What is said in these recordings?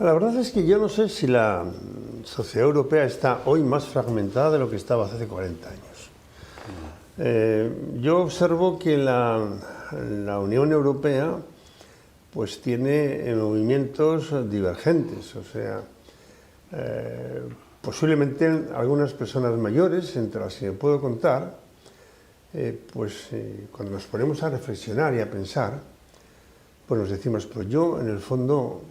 La verdad es que yo no sé si la sociedad europea está hoy más fragmentada de lo que estaba hace 40 años. Yo observo que la Unión Europea pues tiene movimientos divergentes, o sea, posiblemente algunas personas mayores, entre las que me puedo contar, cuando nos ponemos a reflexionar y a pensar, pues nos decimos, pues yo en el fondo,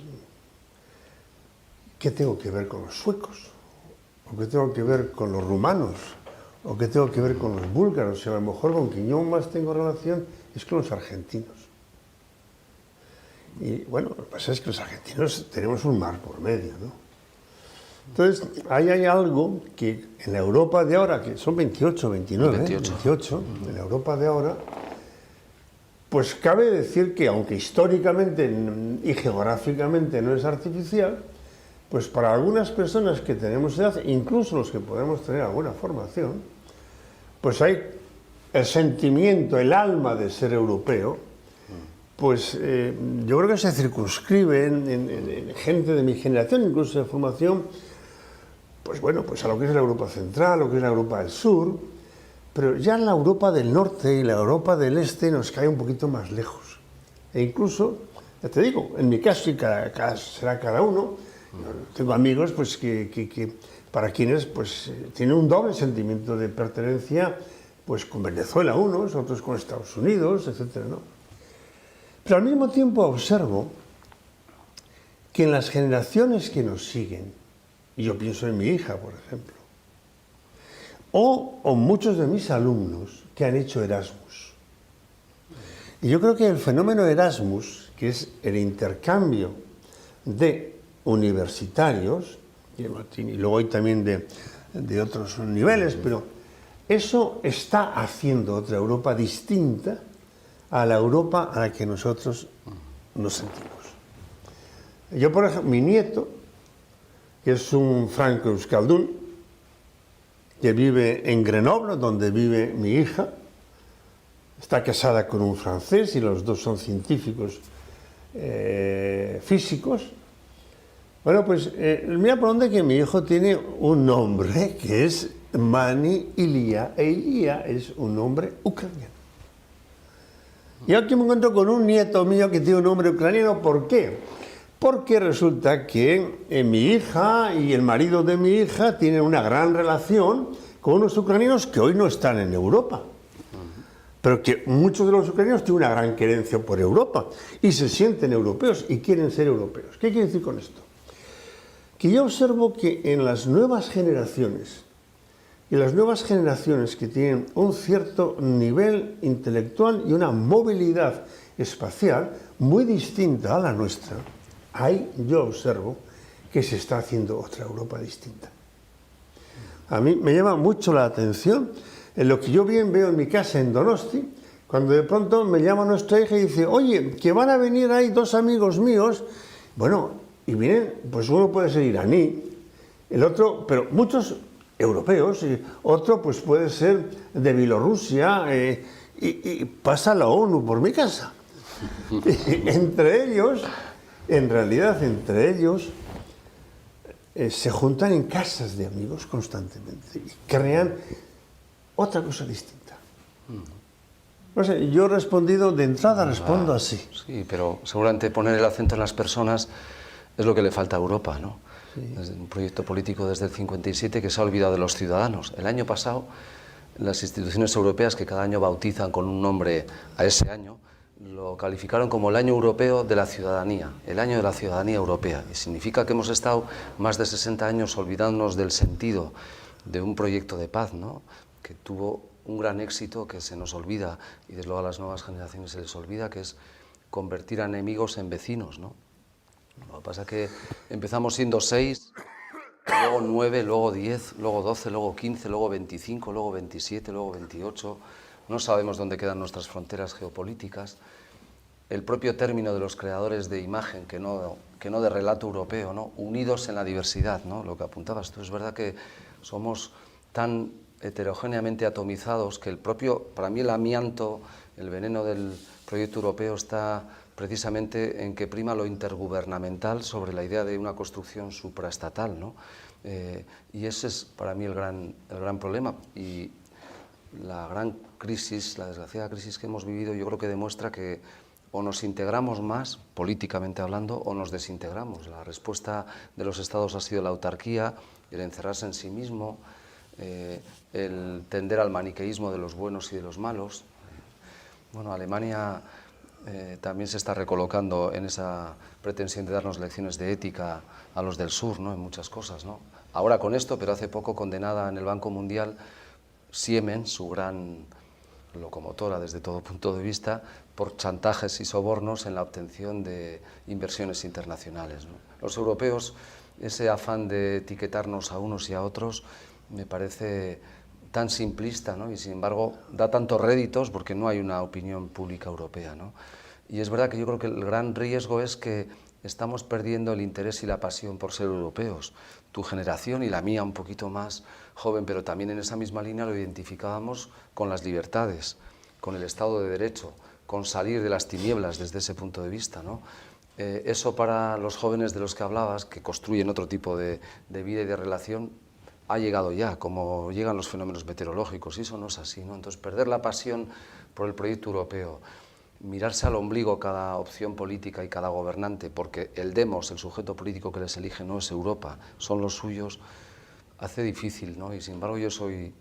¿qué tengo que ver con los suecos? ¿O qué tengo que ver con los rumanos? ¿O qué tengo que ver con los búlgaros? O sea, a lo mejor con quien yo más tengo relación es con los argentinos. Y bueno, lo que pasa es que los argentinos tenemos un mar por medio, ¿no? Entonces, ahí hay algo que en la Europa de ahora, que son 28, 29, 28 en la Europa de ahora, pues cabe decir que aunque históricamente y geográficamente no es artificial, pues para algunas personas que tenemos edad, incluso los que podemos tener alguna formación, pues hay el sentimiento, el alma de ser europeo, pues yo creo que se circunscribe en gente de mi generación, incluso de formación, pues bueno, pues a lo que es la Europa central, lo que es la Europa del sur, pero ya la Europa del norte y la Europa del este nos cae un poquito más lejos. E incluso, ya te digo, en mi caso, y será cada uno, tengo amigos pues, que para quienes pues, tienen un doble sentimiento de pertenencia pues, con Venezuela unos, otros con Estados Unidos, etc., ¿no? Pero al mismo tiempo observo que en las generaciones que nos siguen, y yo pienso en mi hija, por ejemplo, o muchos de mis alumnos que han hecho Erasmus. Y yo creo que el fenómeno Erasmus, que es el intercambio de universitarios, y luego hay también de otros niveles, pero eso está haciendo otra Europa distinta a la Europa a la que nosotros nos sentimos. Yo, por ejemplo, mi nieto, que es un franco euskaldún, que vive en Grenoble, donde vive mi hija, está casada con un francés y los dos son científicos físicos. Bueno, pues mira por dónde que mi hijo tiene un nombre que es Mani Ilia, e Ilia es un nombre ucraniano. Y aquí me encuentro con un nieto mío que tiene un nombre ucraniano. ¿Por qué? Porque resulta que mi hija y el marido de mi hija tienen una gran relación con unos ucranianos que hoy no están en Europa. Pero que muchos de los ucranianos tienen una gran querencia por Europa y se sienten europeos y quieren ser europeos. ¿Qué quiere decir con esto? Que yo observo que en las nuevas generaciones, y las nuevas generaciones que tienen un cierto nivel intelectual y una movilidad espacial muy distinta a la nuestra, ahí yo observo que se está haciendo otra Europa distinta. A mí me llama mucho la atención en lo que yo bien veo en mi casa en Donosti, cuando de pronto me llama nuestra hija y dice, oye, que van a venir ahí dos amigos míos, bueno, y vienen, pues uno puede ser iraní, el otro, pero muchos europeos, y otro pues puede ser de Bielorrusia, y pasa la ONU por mi casa. Y entre ellos, en realidad entre ellos, se juntan en casas de amigos constantemente y crean otra cosa distinta. No sé, yo he respondido, de entrada respondo así. Sí, pero seguramente poner el acento en las personas es lo que le falta a Europa, ¿no? Sí. Desde un proyecto político desde el 57 que se ha olvidado de los ciudadanos. El año pasado, las instituciones europeas, que cada año bautizan con un nombre a ese año, lo calificaron como el año europeo de la ciudadanía, el año de la ciudadanía europea. Y significa que hemos estado más de 60 años olvidándonos del sentido de un proyecto de paz, ¿no? Que tuvo un gran éxito que se nos olvida, y desde luego a las nuevas generaciones se les olvida, que es convertir a enemigos en vecinos, ¿no? Lo que pasa es que empezamos siendo 6, luego 9, luego 10, luego 12, luego 15, luego 25, luego 27, luego 28. No sabemos dónde quedan nuestras fronteras geopolíticas. El propio término de los creadores de imagen, que no de relato europeo, ¿no? Unidos en la diversidad, ¿no? Lo que apuntabas tú, es verdad que somos tan heterogéneamente atomizados que el propio, para mí el amianto, el veneno del proyecto europeo está precisamente en que prima lo intergubernamental sobre la idea de una construcción supraestatal, ¿no? Y ese es para mí el gran problema. Y la gran crisis, la desgraciada crisis que hemos vivido, yo creo que demuestra que o nos integramos más, políticamente hablando, o nos desintegramos. La respuesta de los estados ha sido la autarquía, el encerrarse en sí mismo, el tender al maniqueísmo de los buenos y de los malos. Bueno, Alemania también se está recolocando en esa pretensión de darnos lecciones de ética a los del sur, ¿no? En muchas cosas, ¿no? Ahora con esto, pero hace poco condenada en el Banco Mundial Siemens, su gran locomotora desde todo punto de vista, por chantajes y sobornos en la obtención de inversiones internacionales, ¿no? Los europeos, ese afán de etiquetarnos a unos y a otros, me parece tan simplista, ¿no? Y sin embargo da tantos réditos porque no hay una opinión pública europea, ¿no? Y es verdad que yo creo que el gran riesgo es que estamos perdiendo el interés y la pasión por ser europeos. Tu generación y la mía un poquito más joven, pero también en esa misma línea lo identificábamos con las libertades, con el Estado de Derecho, con salir de las tinieblas desde ese punto de vista, ¿no? Eso para los jóvenes de los que hablabas, que construyen otro tipo de vida y de relación, ha llegado ya, como llegan los fenómenos meteorológicos, y eso no es así, ¿no? Entonces, perder la pasión por el proyecto europeo, mirarse al ombligo cada opción política y cada gobernante, porque el demos, el sujeto político que les elige, no es Europa, son los suyos, hace difícil, ¿no? Y sin embargo yo soy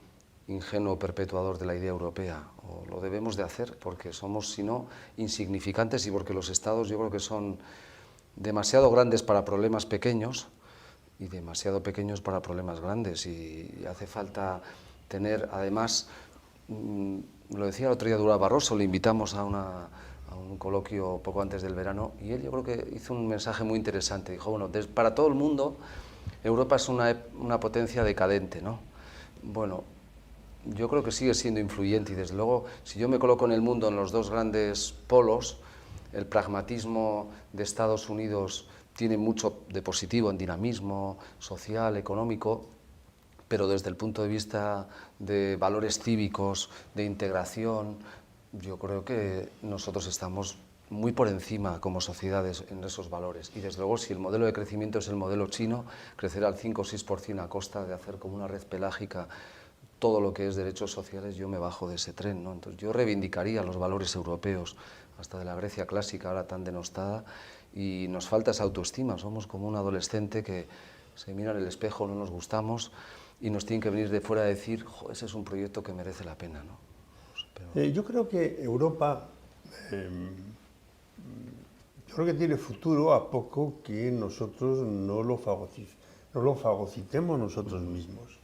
ingenuo perpetuador de la idea europea, o lo debemos de hacer, porque somos, si no, insignificantes, y porque los estados yo creo que son demasiado grandes para problemas pequeños, y demasiado pequeños para problemas grandes, y hace falta tener, además, lo decía el otro día Durão Barroso, le invitamos a un coloquio poco antes del verano, y él yo creo que hizo un mensaje muy interesante, dijo, bueno, para todo el mundo Europa es una potencia decadente, ¿no? Bueno, yo creo que sigue siendo influyente, y desde luego, si yo me coloco en el mundo en los dos grandes polos, el pragmatismo de Estados Unidos tiene mucho de positivo en dinamismo social, económico, pero desde el punto de vista de valores cívicos, de integración, yo creo que nosotros estamos muy por encima como sociedades en esos valores. Y desde luego, si el modelo de crecimiento es el modelo chino, crecer al 5 o 6% a costa de hacer como una red pelágica todo lo que es derechos sociales, yo me bajo de ese tren, ¿no? Entonces yo reivindicaría los valores europeos, hasta de la Grecia clásica, ahora tan denostada, y nos falta esa autoestima, somos como un adolescente que se mira en el espejo, no nos gustamos, y nos tienen que venir de fuera a decir, ese es un proyecto que merece la pena, ¿no? Pero... yo creo que Europa, yo creo que tiene futuro a poco que nosotros no lo fagocitemos nosotros mismos.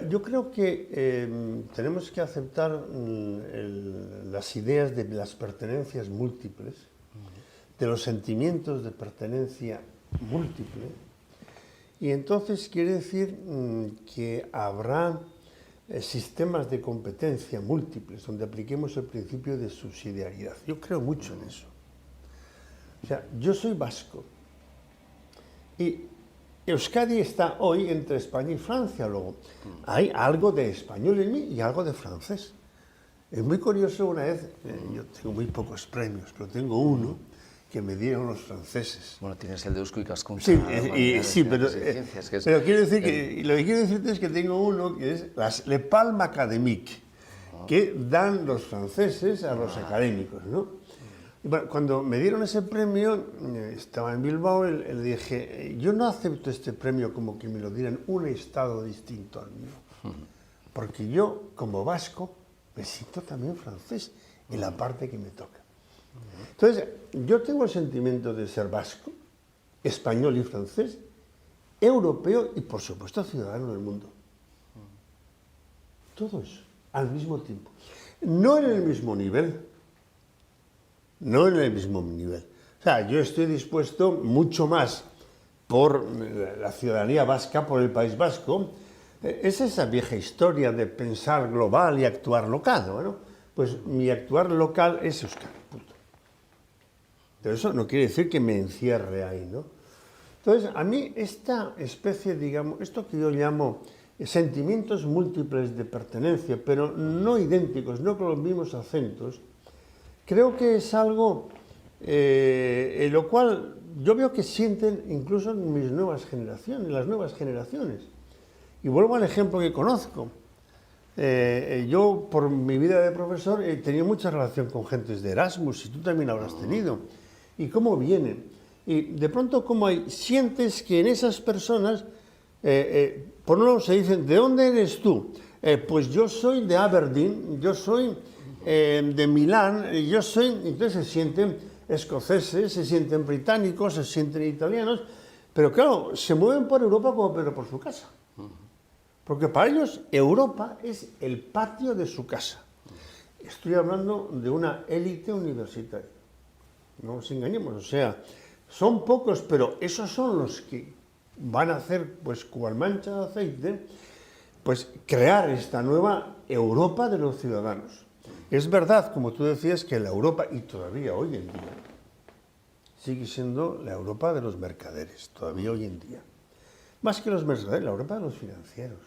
Yo creo que tenemos que aceptar las ideas de las pertenencias múltiples, de los sentimientos de pertenencia múltiple, y entonces quiere decir que habrá sistemas de competencia múltiples donde apliquemos el principio de subsidiariedad. Yo creo mucho en eso. O sea, yo soy vasco y Euskadi está hoy entre España y Francia. Luego, hay algo de español en mí y algo de francés. Es muy curioso, una vez, yo tengo muy pocos premios, pero tengo uno que me dieron los franceses. Bueno, tienes el de Eusko Ikaskuntza. Sí, pero quiero decir que, lo que quiero decirte es que tengo uno que es las Le Palme Académique, que dan los franceses a los académicos, ¿no? Y bueno, cuando me dieron ese premio, estaba en Bilbao, le dije, yo no acepto este premio como que me lo dieran un estado distinto al mío, porque yo, como vasco, me siento también francés en la parte que me toca. Entonces, yo tengo el sentimiento de ser vasco, español y francés, europeo y, por supuesto, ciudadano del mundo. Todo eso, al mismo tiempo. No en el mismo nivel. No en el mismo nivel. O sea, yo estoy dispuesto mucho más por la ciudadanía vasca, por el País Vasco. Es esa vieja historia de pensar global y actuar local, ¿no? Pues mi actuar local es Euskadi, punto. Pero eso no quiere decir que me encierre ahí, ¿no? Entonces, a mí esta especie, digamos, esto que yo llamo sentimientos múltiples de pertenencia, pero no idénticos, no con los mismos acentos, creo que es algo en lo cual yo veo que sienten incluso en mis nuevas generaciones, las nuevas generaciones. Y vuelvo al ejemplo que conozco. Yo, por mi vida de profesor, he tenido mucha relación con gentes de Erasmus, y tú también habrás tenido. Y cómo vienen. Y de pronto, como sientes que en esas personas, por un lado se dicen, ¿de dónde eres tú? Pues yo soy de Aberdeen, yo soy de Milán, yo soy... Entonces se sienten escoceses, se sienten británicos, se sienten italianos, pero claro, se mueven por Europa como Pedro por su casa. Porque para ellos Europa es el patio de su casa. Estoy hablando de una élite universitaria. No nos engañemos, o sea, son pocos, pero esos son los que van a hacer, pues, cual mancha de aceite, pues, crear esta nueva Europa de los ciudadanos. Es verdad, como tú decías, que la Europa, y todavía hoy en día, sigue siendo la Europa de los mercaderes, todavía hoy en día. Más que los mercaderes, la Europa de los financieros,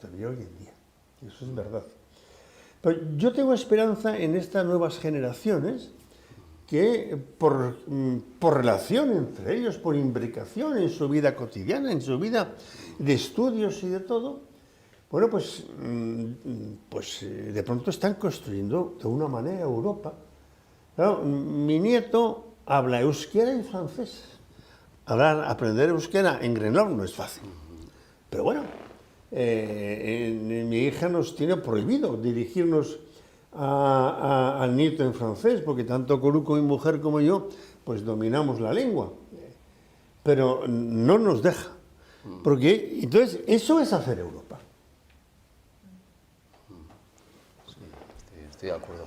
todavía hoy en día. Y eso es verdad. Pero yo tengo esperanza en estas nuevas generaciones que por relación entre ellos, por imbricación en su vida cotidiana, en su vida de estudios y de todo, bueno, pues de pronto están construyendo de una manera Europa. Claro, mi nieto habla euskera y francés. Aprender euskera en Grenoble no es fácil. Pero bueno, mi hija nos tiene prohibido dirigirnos al nieto en francés, porque tanto Coruco, mi mujer, como yo, pues dominamos la lengua. Pero no nos deja. Porque, entonces, eso es hacer Europa. Sí, estoy de acuerdo.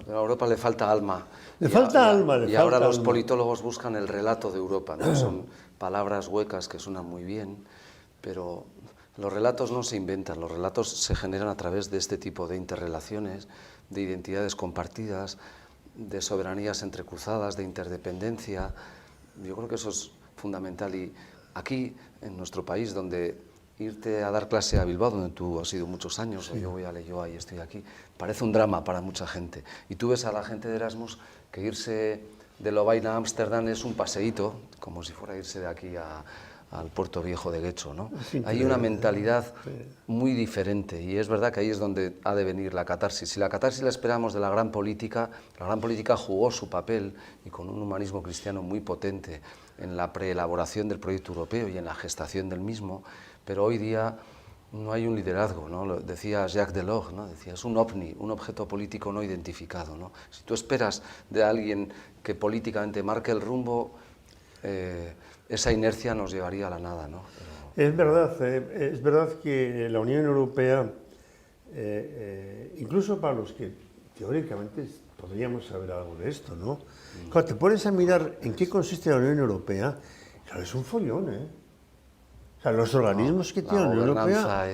Pero a Europa le falta alma. Le falta alma. Y ahora los politólogos buscan el relato de Europa, ¿no? Son palabras huecas que suenan muy bien, pero los relatos no se inventan, los relatos se generan a través de este tipo de interrelaciones, de identidades compartidas, de soberanías entrecruzadas, de interdependencia. Yo creo que eso es fundamental. Y aquí, en nuestro país, donde irte a dar clase a Bilbao, donde tú has ido muchos años, sí, o yo voy a Leioa y estoy aquí, parece un drama para mucha gente. Y tú ves a la gente de Erasmus que irse de Lovaina a Ámsterdam es un paseíto, como si fuera irse de aquí al Puerto Viejo de Guecho, ¿no? Sí, hay una mentalidad muy diferente, y es verdad que ahí es donde ha de venir la catarsis. Si la catarsis la esperamos de la gran política jugó su papel, y con un humanismo cristiano muy potente, en la preelaboración del proyecto europeo y en la gestación del mismo, pero hoy día no hay un liderazgo, ¿no? Lo decía Jacques Delors, ¿no? Decía, es un ovni, un objeto político no identificado, ¿no? Si tú esperas de alguien que políticamente marque el rumbo, esa inercia nos llevaría a la nada, ¿no? Pero... es verdad que la Unión Europea, incluso para los que teóricamente podríamos saber algo de esto, ¿no? Cuando te pones a mirar en qué consiste la Unión Europea, claro, es un follón, ¿eh? O sea, los organismos que tiene la Unión Europea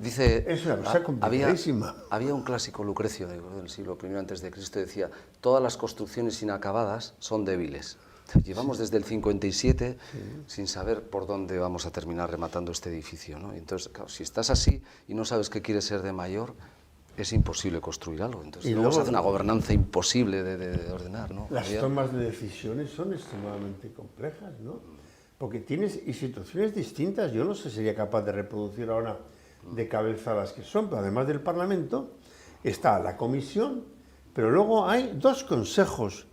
dice, es una cosa complicadísima. Había un clásico, Lucrecio, del siglo I a.C., decía, todas las construcciones inacabadas son débiles. Llevamos desde el 57 sin saber por dónde vamos a terminar rematando este edificio, ¿no? Entonces, claro, si estás así y no sabes qué quieres ser de mayor, es imposible construir algo. Entonces, luego se hace una gobernanza imposible de ordenar, ¿no? Las tomas de decisiones son extremadamente complejas, ¿no? Porque tienes instituciones distintas. Yo no sé si sería capaz de reproducir ahora de cabeza las que son, pero además del Parlamento está la Comisión, pero luego hay dos consejos.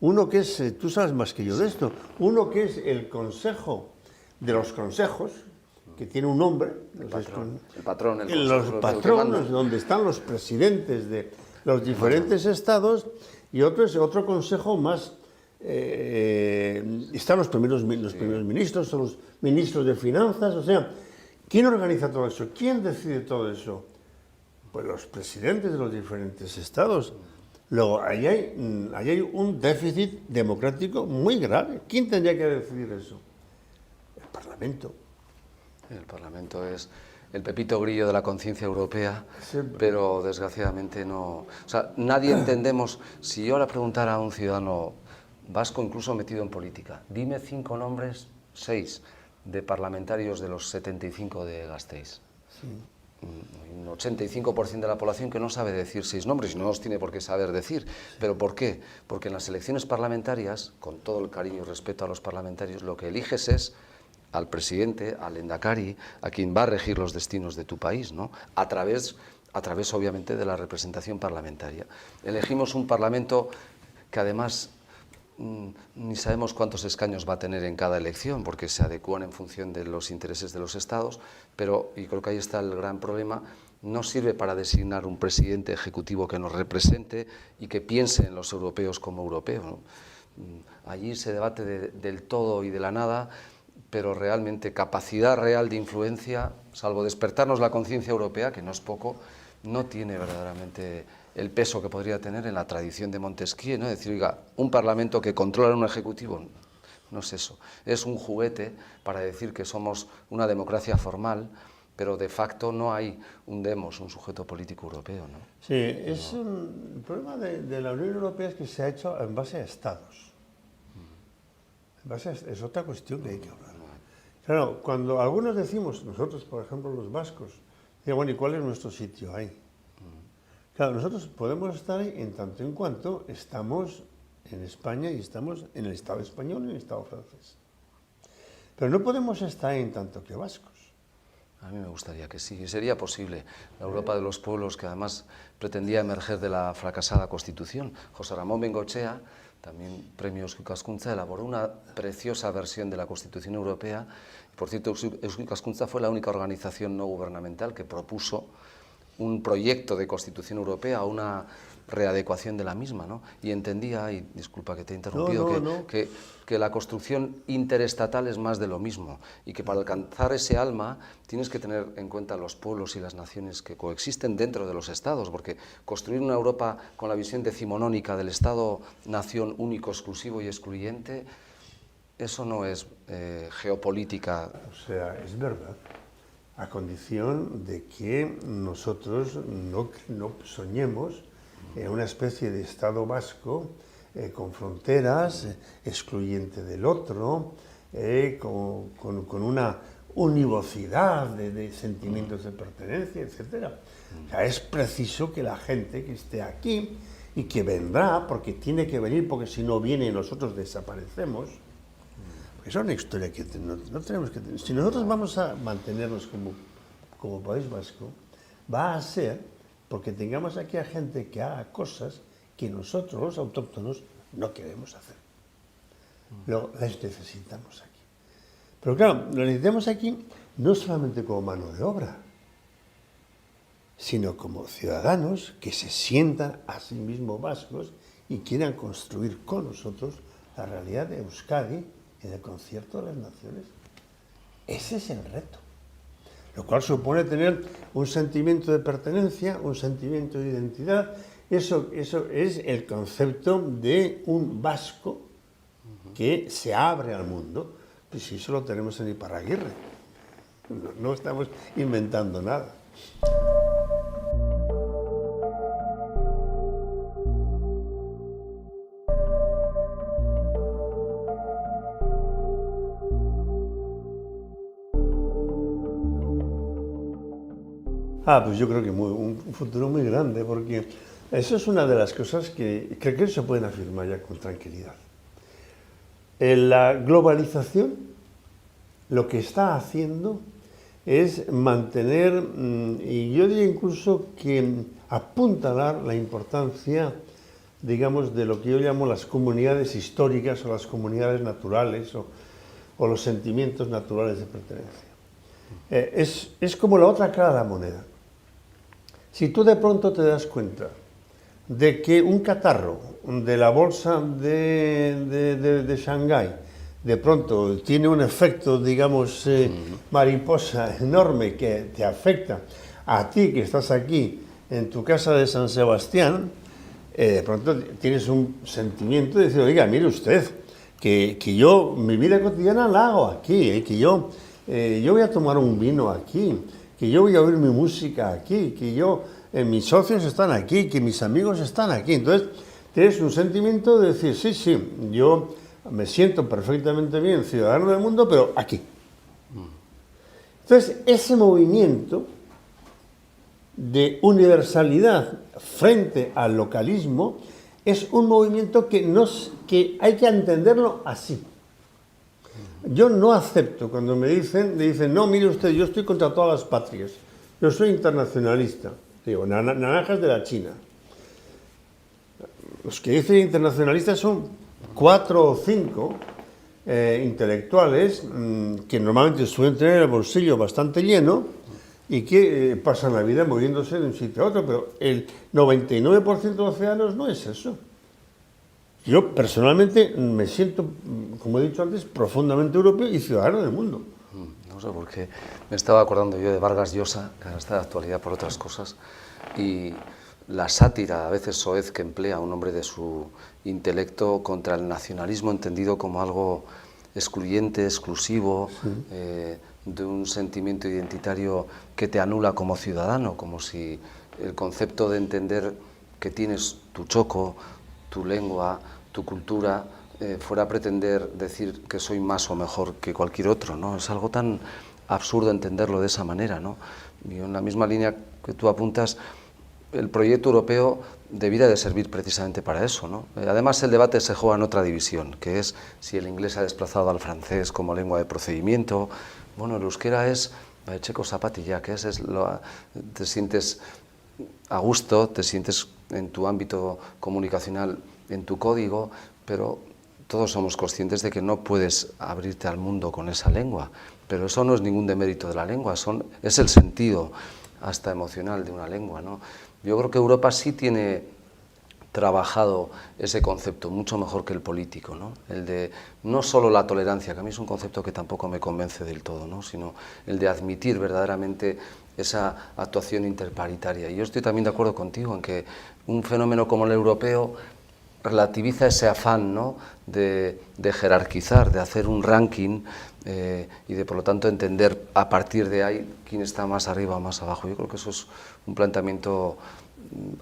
Uno que es, tú sabes más que yo de esto, uno que es el Consejo de los Consejos, que tiene un nombre. El patrón, los patronos, donde están los presidentes de los diferentes estados, y otro es otro consejo más... están los primeros ministros, son los ministros de finanzas, o sea, ¿quién organiza todo eso? ¿Quién decide todo eso? Pues los presidentes de los diferentes estados. Luego, ahí hay un déficit democrático muy grave. ¿Quién tendría que decidir eso? El Parlamento. El Parlamento es el pepito grillo de la conciencia europea, pero desgraciadamente no... O sea, nadie entendemos. Si yo ahora preguntara a un ciudadano vasco, incluso metido en política, dime 5 nombres, 6, de parlamentarios de los 75 de Gasteiz. Sí. un 85% de la población que no sabe decir 6 nombres y no los tiene por qué saber decir. ¿Pero por qué? Porque en las elecciones parlamentarias, con todo el cariño y respeto a los parlamentarios, lo que eliges es al presidente, al Lehendakari, a quien va a regir los destinos de tu país, ¿no? A través obviamente de la representación parlamentaria. Elegimos un parlamento que además ni sabemos cuántos escaños va a tener en cada elección, porque se adecúan en función de los intereses de los estados, pero, y creo que ahí está el gran problema, no sirve para designar un presidente ejecutivo que nos represente y que piense en los europeos como europeos, ¿no? Allí se debate del todo y de la nada, pero realmente capacidad real de influencia, salvo despertarnos la conciencia europea, que no es poco, no tiene verdaderamente el peso que podría tener en la tradición de Montesquieu, ¿no? Decir, oiga, un parlamento que controla un ejecutivo, no es eso, es un juguete para decir que somos una democracia formal, pero de facto no hay un demos, un sujeto político europeo, ¿no? Sí, el problema de la Unión Europea es que se ha hecho en base a estados. Es otra cuestión que hay que hablar. Claro, cuando algunos decimos, nosotros, por ejemplo, los vascos, bueno, ¿y cuál es nuestro sitio ahí? Claro, nosotros podemos estar ahí en tanto en cuanto estamos en España y estamos en el Estado español y en el Estado francés. Pero no podemos estar ahí en tanto que vascos. A mí me gustaría que sí, sería posible. La Europa de los pueblos, que además pretendía emerger de la fracasada Constitución. José Ramón Bengoechea, también premio Eusko Ikaskuntza, elaboró una preciosa versión de la Constitución Europea. Por cierto, Eusko Ikaskuntza fue la única organización no gubernamental que propuso un proyecto de Constitución Europea, una readecuación de la misma, ¿no? Y entendía, y disculpa que te he interrumpido, que la construcción interestatal es más de lo mismo y que para alcanzar ese alma tienes que tener en cuenta los pueblos y las naciones que coexisten dentro de los estados, porque construir una Europa con la visión decimonónica del Estado-nación único, exclusivo y excluyente, eso no es geopolítica. O sea, es verdad, a condición de que nosotros no soñemos en una especie de Estado vasco con fronteras, excluyente del otro, con una univocidad de sentimientos de pertenencia, etc. O sea, es preciso que la gente que esté aquí y que vendrá, porque tiene que venir, porque si no viene nosotros desaparecemos. Esa es una historia que no tenemos que tener. Si nosotros vamos a mantenernos como país vasco, va a ser porque tengamos aquí a gente que haga cosas que nosotros, los autóctonos, no queremos hacer. Luego las necesitamos aquí. Pero claro, lo necesitamos aquí no solamente como mano de obra, sino como ciudadanos que se sientan a sí mismos vascos y quieran construir con nosotros la realidad de Euskadi en el concierto de las naciones. Ese es el reto. Lo cual supone tener un sentimiento de pertenencia, un sentimiento de identidad. Eso es el concepto de un vasco que se abre al mundo. Pues si eso lo tenemos en Iparraguirre. No estamos inventando nada. Pues yo creo que un futuro muy grande, porque eso es una de las cosas que creo que se pueden afirmar ya con tranquilidad. La globalización lo que está haciendo es mantener, y yo diría incluso que apuntalar la importancia, digamos, de lo que yo llamo las comunidades históricas o las comunidades naturales o los sentimientos naturales de pertenencia. Es como la otra cara de la moneda. Si tú de pronto te das cuenta de que un catarro de la bolsa de Shanghái de pronto tiene un efecto, digamos, mariposa enorme que te afecta a ti que estás aquí en tu casa de San Sebastián, de pronto tienes un sentimiento de decir, oiga, mire usted, que yo mi vida cotidiana la hago aquí, que yo voy a tomar un vino aquí, que yo voy a oír mi música aquí, que mis socios están aquí, que mis amigos están aquí. Entonces, tienes un sentimiento de decir, sí, yo me siento perfectamente bien, ciudadano del mundo, pero aquí. Entonces, ese movimiento de universalidad frente al localismo es un movimiento que hay que entenderlo así. Yo no acepto cuando me dicen, no, mire usted, yo estoy contra todas las patrias, yo soy internacionalista. Digo, naranjas de la China. Los que dicen internacionalistas son 4 o 5 intelectuales que normalmente suelen tener el bolsillo bastante lleno y que pasan la vida moviéndose de un sitio a otro, pero el 99% de los ciudadanos no es eso. Yo personalmente me siento, como he dicho antes, profundamente europeo y ciudadano del mundo. No sé por qué me estaba acordando yo de Vargas Llosa, que ahora está de actualidad por otras cosas, y la sátira a veces soez que emplea un hombre de su intelecto contra el nacionalismo entendido como algo excluyente, exclusivo, sí. De un sentimiento identitario que te anula como ciudadano, como si el concepto de entender que tienes tu choco, tu lengua, tu cultura, fuera a pretender decir que soy más o mejor que cualquier otro, ¿no? Es algo tan absurdo entenderlo de esa manera, ¿no? Y en la misma línea que tú apuntas, el proyecto europeo debiera de servir precisamente para eso, ¿no? Además, el debate se juega en otra división, que es si el inglés ha desplazado al francés como lengua de procedimiento. Bueno, el euskera es checo zapatilla, que te sientes a gusto, te sientes en tu ámbito comunicacional, en tu código, pero todos somos conscientes de que no puedes abrirte al mundo con esa lengua. Pero eso no es ningún demérito de la lengua, es el sentido hasta emocional de una lengua, ¿no? Yo creo que Europa sí tiene trabajado ese concepto mucho mejor que el político, ¿no? El de no solo la tolerancia, que a mí es un concepto que tampoco me convence del todo, ¿no? Sino el de admitir verdaderamente esa actuación interparitaria. Y yo estoy también de acuerdo contigo en que un fenómeno como el europeo relativiza ese afán, ¿no? de jerarquizar, de hacer un ranking y de, por lo tanto, entender a partir de ahí quién está más arriba o más abajo. Yo creo que eso es un planteamiento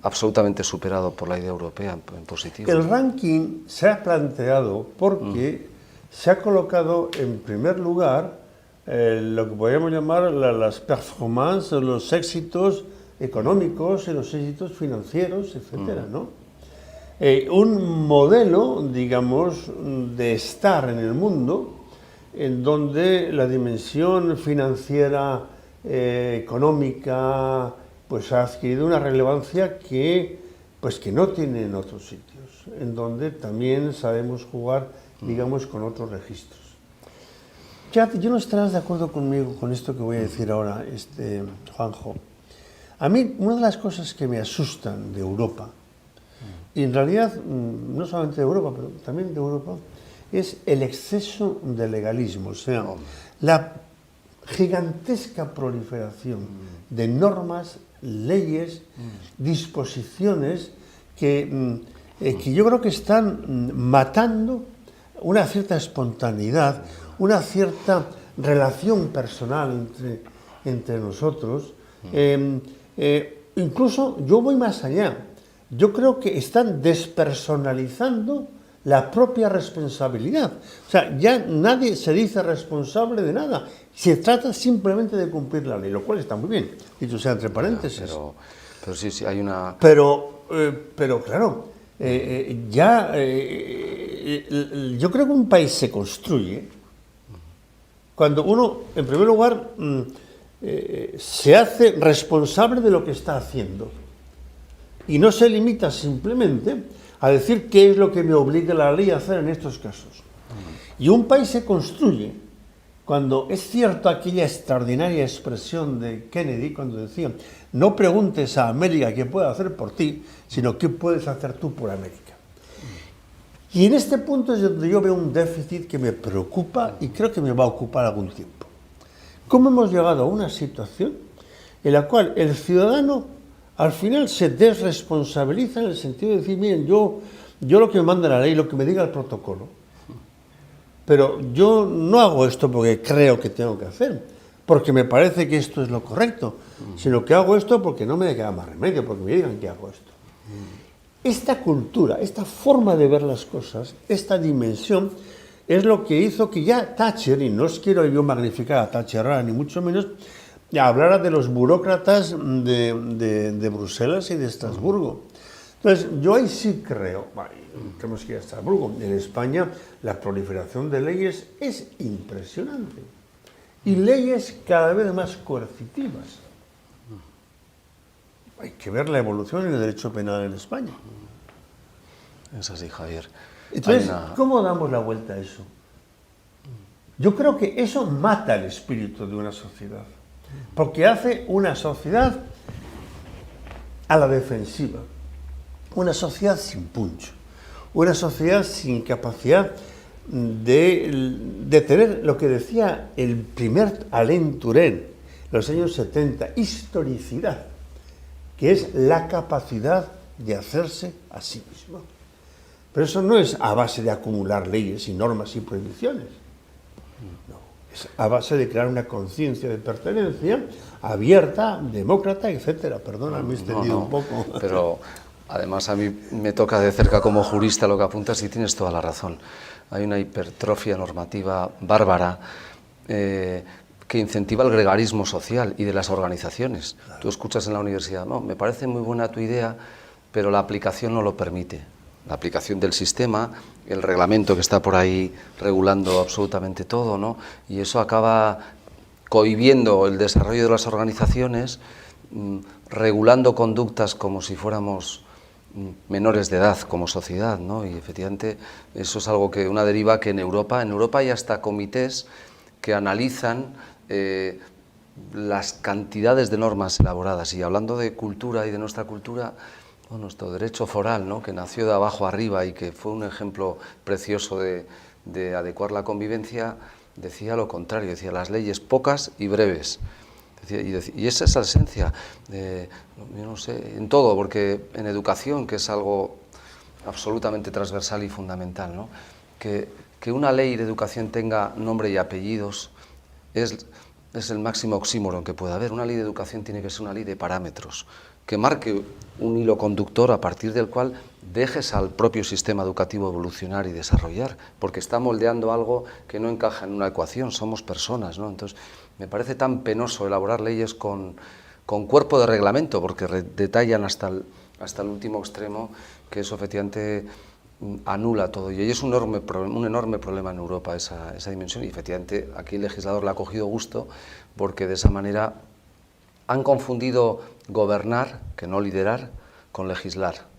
absolutamente superado por la idea europea en positivo. El ranking se ha planteado porque se ha colocado en primer lugar lo que podríamos llamar las performances, los éxitos económicos y los éxitos financieros, etcétera, ¿no? Un modelo, digamos, de estar en el mundo en donde la dimensión financiera, económica, pues ha adquirido una relevancia que no tiene en otros sitios, en donde también sabemos jugar, digamos, con otros registros. Fíjate, yo no estarás de acuerdo conmigo con esto que voy a decir ahora, Juanjo. A mí, una de las cosas que me asustan de Europa, y en realidad no solamente de Europa, pero también de Europa, es el exceso de legalismo, o sea, la gigantesca proliferación de normas, leyes, disposiciones que yo creo que están matando una cierta espontaneidad, una cierta relación personal entre nosotros. Incluso yo voy más allá. Yo creo que están despersonalizando la propia responsabilidad. O sea, ya nadie se dice responsable de nada. Se trata simplemente de cumplir la ley, lo cual está muy bien, dicho sea entre paréntesis. Pero sí, hay una... Pero claro, yo creo que un país se construye cuando uno, en primer lugar, se hace responsable de lo que está haciendo. Y no se limita simplemente a decir qué es lo que me obliga la ley a hacer en estos casos. Y un país se construye cuando es cierto aquella extraordinaria expresión de Kennedy cuando decía: no preguntes a América qué puede hacer por ti, sino qué puedes hacer tú por América. Y en este punto es donde yo veo un déficit que me preocupa y creo que me va a ocupar algún tiempo. ¿Cómo hemos llegado a una situación en la cual el ciudadano al final se desresponsabiliza en el sentido de decir: miren, yo lo que me manda la ley, lo que me diga el protocolo, pero yo no hago esto porque creo que tengo que hacer, porque me parece que esto es lo correcto, sino que hago esto porque no me queda más remedio, porque me digan que hago esto. Esta cultura, esta forma de ver las cosas, esta dimensión, es lo que hizo que ya Thatcher, y no os quiero yo magnificar a Thatcher ahora, ni mucho menos, hablara de los burócratas de Bruselas y de Estrasburgo. Entonces, yo ahí sí creo, tenemos que ir a Estrasburgo, en España la proliferación de leyes es impresionante. Y leyes cada vez más coercitivas. Hay que ver la evolución en el derecho penal en España. Es así, Javier. Entonces, ¿cómo damos la vuelta a eso? Yo creo que eso mata el espíritu de una sociedad, porque hace una sociedad a la defensiva, una sociedad sin punch, una sociedad sin capacidad de tener lo que decía el primer Alain Touraine en los años 70, historicidad, que es la capacidad de hacerse a sí mismo. Pero eso no es a base de acumular leyes y normas y prohibiciones. No, es a base de crear una conciencia de pertenencia abierta, demócrata, etcétera. Perdona, me he extendido un poco. Pero además a mí me toca de cerca como jurista lo que apuntas y tienes toda la razón. Hay una hipertrofia normativa bárbara que incentiva el gregarismo social y de las organizaciones. Claro. Tú escuchas en la universidad, no, me parece muy buena tu idea, pero la aplicación no lo permite. La aplicación del sistema, el reglamento que está por ahí regulando absolutamente todo, ¿no? Y eso acaba cohibiendo el desarrollo de las organizaciones, regulando conductas como si fuéramos menores de edad como sociedad, ¿no? Y efectivamente eso es algo que, una deriva que en Europa hay hasta comités que analizan las cantidades de normas elaboradas. Y hablando de cultura y de nuestra cultura, nuestro derecho foral, ¿no?, que nació de abajo arriba y que fue un ejemplo precioso de adecuar la convivencia, decía lo contrario, decía las leyes pocas y breves. Y esa es la esencia, yo no sé, en todo, porque en educación, que es algo absolutamente transversal y fundamental, ¿no?, que una ley de educación tenga nombre y apellidos es el máximo oxímoron que puede haber. Una ley de educación tiene que ser una ley de parámetros, que marque un hilo conductor a partir del cual dejes al propio sistema educativo evolucionar y desarrollar, porque está moldeando algo que no encaja en una ecuación, somos personas, ¿no? Entonces, me parece tan penoso elaborar leyes con cuerpo de reglamento, porque detallan hasta el último extremo, que eso efectivamente anula todo. Y es un enorme problema en Europa esa dimensión, y efectivamente aquí el legislador le ha cogido gusto, porque de esa manera han confundido gobernar, que no liderar, con legislar.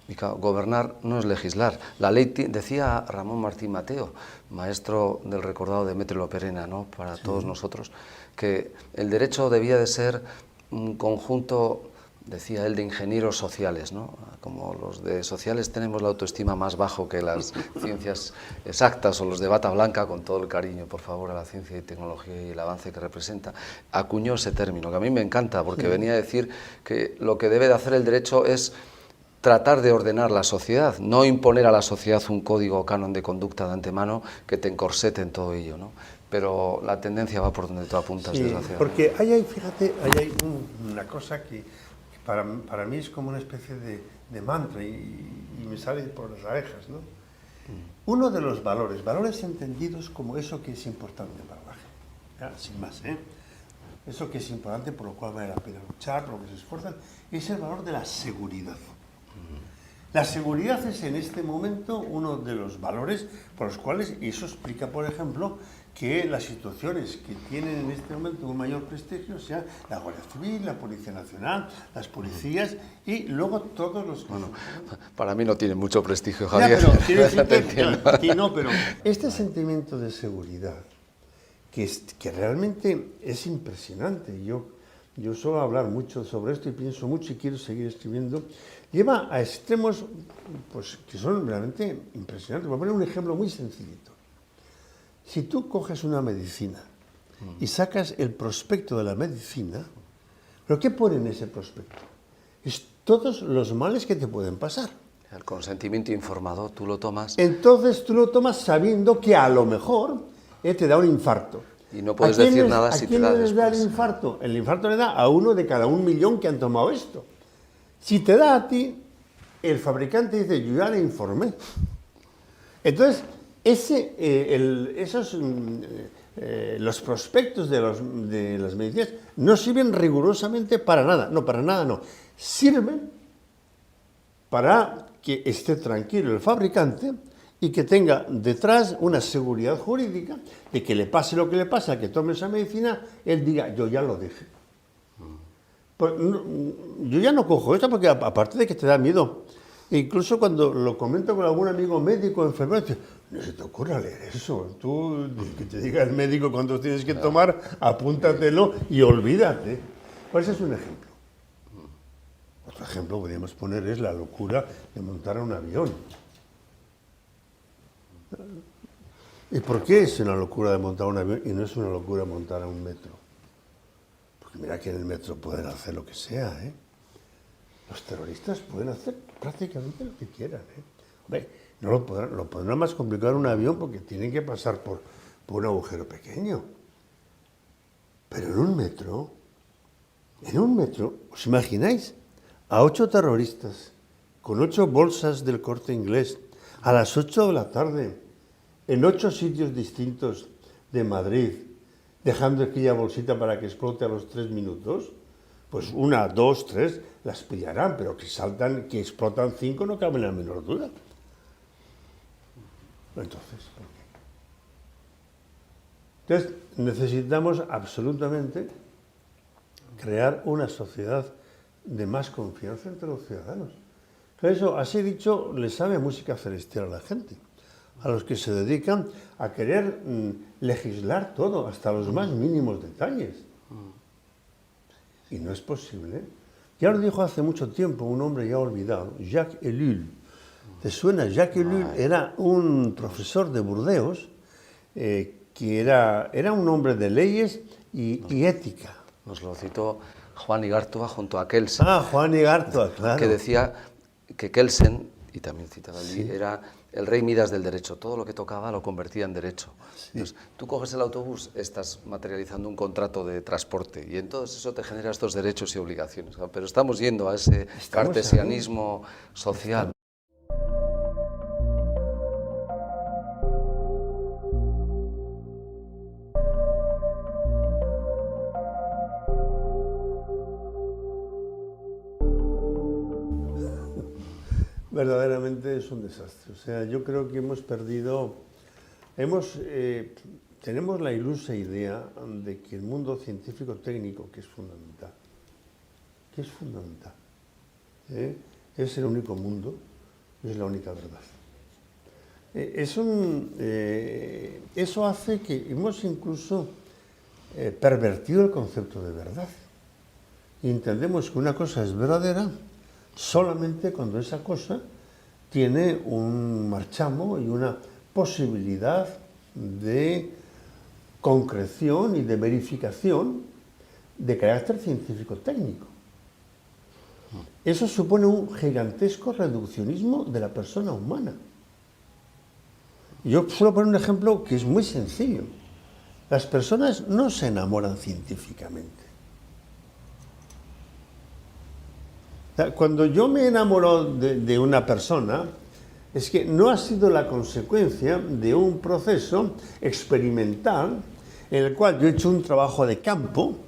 Y claro, gobernar no es legislar. La ley, decía Ramón Martín Mateo, maestro del recordado Demetrio Loperena, ¿no?, para todos nosotros, que el derecho debía de ser un conjunto, decía él, de ingenieros sociales, ¿no? Como los de sociales tenemos la autoestima más bajo que las ciencias exactas o los de bata blanca, con todo el cariño, por favor, a la ciencia y tecnología y el avance que representa, acuñó ese término, que a mí me encanta, porque venía a decir que lo que debe de hacer el derecho es tratar de ordenar la sociedad, no imponer a la sociedad un código o canon de conducta de antemano que te encorsete en todo ello, ¿no? Pero la tendencia va por donde tú apuntas, sí, desgraciadamente. Porque fíjate, hay una cosa que para mí es como una especie de mantra y me sale por las orejas, ¿no? Uno de los valores entendidos como eso que es importante para la gente, ¿ya? Sin más, ¿eh? Eso que es importante, por lo cual vale la pena luchar, por lo que se esfuerzan, es el valor de la seguridad. La seguridad es en este momento uno de los valores por los cuales, y eso explica, por ejemplo, que las instituciones que tienen en este momento un mayor prestigio sean la Guardia Civil, la Policía Nacional, las policías y luego todos los... Bueno, para mí no tiene mucho prestigio, Javier. Ya, pero quiero decir pero este sentimiento de seguridad, que realmente es impresionante, yo suelo hablar mucho sobre esto y pienso mucho y quiero seguir escribiendo, lleva a extremos pues, que son realmente impresionantes. Voy a poner un ejemplo muy sencillito. Si tú coges una medicina y sacas el prospecto de la medicina, ¿pero qué pone en ese prospecto? Es todos los males que te pueden pasar. El consentimiento informado, tú lo tomas. Entonces tú lo tomas sabiendo que a lo mejor te da un infarto. Y no puedes decir nada si te da después. ¿A quién le da el infarto? El infarto le da a uno de cada 1.000.000 que han tomado esto. Si te da a ti, el fabricante dice, yo ya le informé. Entonces, esos los prospectos de las medicinas no sirven rigurosamente para nada. No, para nada no. Sirven para que esté tranquilo el fabricante y que tenga detrás una seguridad jurídica de que le pase lo que le pasa, que tome esa medicina, él diga, yo ya lo dejé. Pues, yo ya no cojo esto porque aparte de que te da miedo, incluso cuando lo comento con algún amigo médico o enfermero, dice, no se te ocurra leer eso, tú, que te diga el médico cuántos tienes que tomar, apúntatelo y olvídate. Pues ese es un ejemplo. Otro ejemplo podríamos poner es la locura de montar un avión. ¿Y por qué es una locura de montar un avión y no es una locura montar un metro? Porque mira que en el metro pueden hacer lo que sea, ¿eh? Los terroristas pueden hacer prácticamente lo que quieran, ¿eh? Hombre, no lo podrán más complicar un avión porque tienen que pasar por un agujero pequeño. Pero en un metro, ¿os imagináis? A 8 terroristas, con 8 bolsas del Corte Inglés, a las 8 de la tarde, en 8 sitios distintos de Madrid, dejando aquella bolsita para que explote a los 3 minutos, pues 1, 2, 3 las pillarán, pero que saltan, que explotan 5 no cabe en la menor duda. Entonces, ¿por qué? Entonces, necesitamos absolutamente crear una sociedad de más confianza entre los ciudadanos. Por eso, así dicho, le sabe música celestial a la gente, a los que se dedican a querer legislar todo, hasta los más mínimos detalles. Y no es posible. Ya lo dijo hace mucho tiempo un hombre ya olvidado, Jacques Ellul. ¿Te suena? Jacques Ellul era un profesor de Burdeos que era un hombre de leyes y ética. Nos lo citó Juan Igartua junto a Kelsen. Ah, Juan Igartua, claro. Que decía que Kelsen, y también citaba allí, era el rey Midas del derecho. Todo lo que tocaba lo convertía en derecho. Sí. Entonces, tú coges el autobús, estás materializando un contrato de transporte y entonces eso te genera estos derechos y obligaciones. Pero estamos yendo a ese cartesianismo social. Verdaderamente es un desastre. O sea, yo creo que hemos perdido, tenemos la ilusa idea de que el mundo científico-técnico, que es fundamental, es el único mundo, es la única verdad. Eso hace que hemos incluso pervertido el concepto de verdad. Y entendemos que una cosa es verdadera solamente cuando esa cosa tiene un marchamo y una posibilidad de concreción y de verificación de carácter científico-técnico. Eso supone un gigantesco reduccionismo de la persona humana. Yo suelo poner un ejemplo que es muy sencillo. Las personas no se enamoran científicamente. Cuando yo me enamoro de una persona, es que no ha sido la consecuencia de un proceso experimental en el cual yo he hecho un trabajo de campo,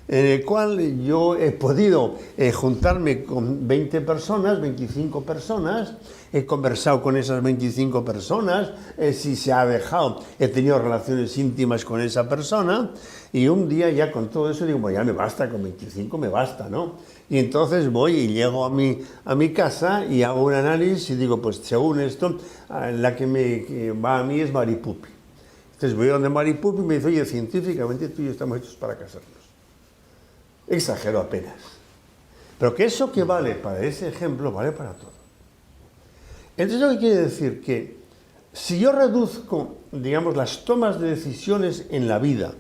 en el cual yo he podido juntarme con 20 personas, 25 personas, he conversado con esas 25 personas, si se ha dejado, he tenido relaciones íntimas con esa persona, y un día ya con todo eso digo, bueno, ya me basta, con 25 me basta, ¿no? Y entonces voy y llego a mi casa y hago un análisis y digo, pues según esto, la que va a mí es Maripupi. Entonces voy a donde Maripupi y me dice, oye, científicamente tú y yo estamos hechos para casarnos. Exagero apenas. Pero que eso que vale para ese ejemplo, vale para todo. Entonces, ¿lo que quiere decir? Que si yo reduzco, digamos, las tomas de decisiones en la vida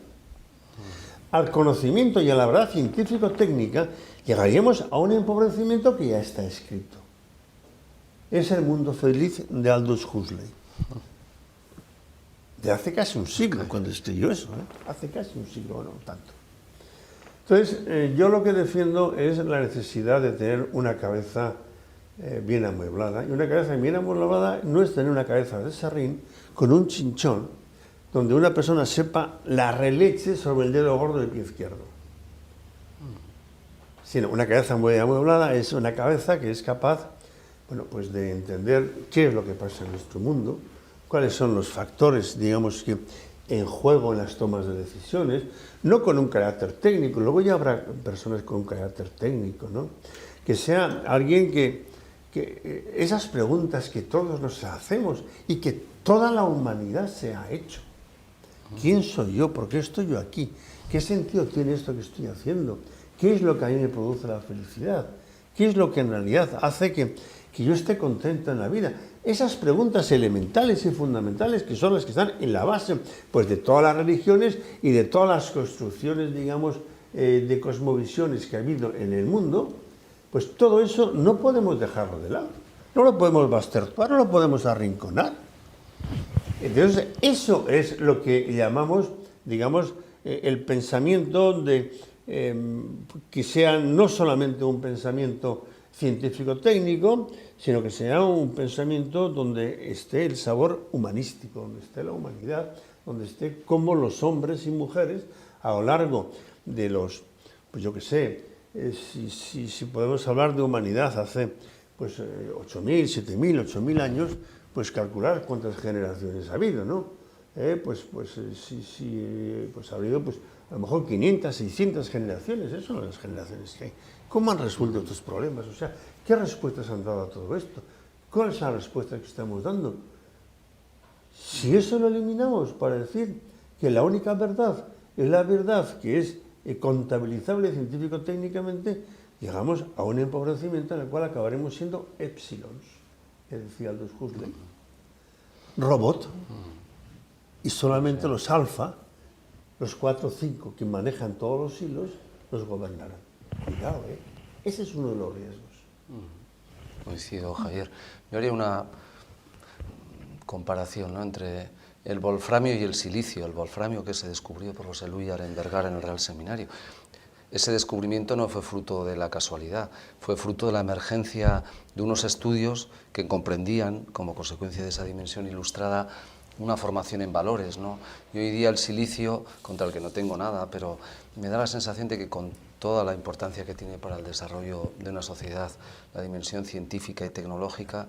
al conocimiento y a la verdad científico-técnica, llegaríamos a un empobrecimiento que ya está escrito. Es el mundo feliz de Aldous Huxley. De hace casi un siglo, cuando escribió eso, ¿eh? Hace casi un siglo, no tanto. Entonces, yo lo que defiendo es la necesidad de tener una cabeza bien amueblada. Y una cabeza bien amueblada no es tener una cabeza de serrín con un chinchón donde una persona sepa la releche sobre el dedo gordo del pie izquierdo. Sino una cabeza muy amueblada es una cabeza que es capaz, bueno, pues de entender qué es lo que pasa en nuestro mundo, cuáles son los factores, digamos, que en juego en las tomas de decisiones, no con un carácter técnico, luego ya habrá personas con un carácter técnico, ¿no? Que sea alguien que esas preguntas que todos nos hacemos y que toda la humanidad se ha hecho. ¿Quién soy yo? ¿Por qué estoy yo aquí? ¿Qué sentido tiene esto que estoy haciendo? ¿Qué es lo que a mí me produce la felicidad? ¿Qué es lo que en realidad hace que yo esté contento en la vida? Esas preguntas elementales y fundamentales que son las que están en la base, pues, de todas las religiones y de todas las construcciones, digamos, de cosmovisiones que ha habido en el mundo, pues todo eso no podemos dejarlo de lado. No lo podemos bastardear, no lo podemos arrinconar. Entonces, eso es lo que llamamos, digamos, el pensamiento que sea no solamente un pensamiento científico-técnico, sino que sea un pensamiento donde esté el sabor humanístico, donde esté la humanidad, donde esté cómo los hombres y mujeres a lo largo de los, pues yo qué sé, si podemos hablar de humanidad hace pues 8.000, 7.000, 8.000 años, pues calcular cuántas generaciones ha habido, ¿no? Pues ha habido pues a lo mejor 500, 600 generaciones, esas son las generaciones que hay. ¿Cómo han resuelto estos problemas? O sea, ¿qué respuestas han dado a todo esto? ¿Cuál es la respuesta que estamos dando? Si eso lo eliminamos para decir que la única verdad es la verdad que es contabilizable científico-técnicamente, llegamos a un empobrecimiento en el cual acabaremos siendo épsilons, que decía Aldous Huxley, robot, y solamente los alfa, los 4 o 5 que manejan todos los hilos, los gobernarán. Cuidado, ese es uno de los riesgos. Coincido, Javier. Yo haría una comparación, ¿no?, entre el wolframio y el silicio. El wolframio que se descubrió por José Luis Arenbergar en el Real Seminario. Ese descubrimiento no fue fruto de la casualidad, fue fruto de la emergencia de unos estudios que comprendían, como consecuencia de esa dimensión ilustrada, una formación en valores, ¿no? Y hoy día el silicio, contra el que no tengo nada, pero me da la sensación de que con toda la importancia que tiene para el desarrollo de una sociedad, la dimensión científica y tecnológica,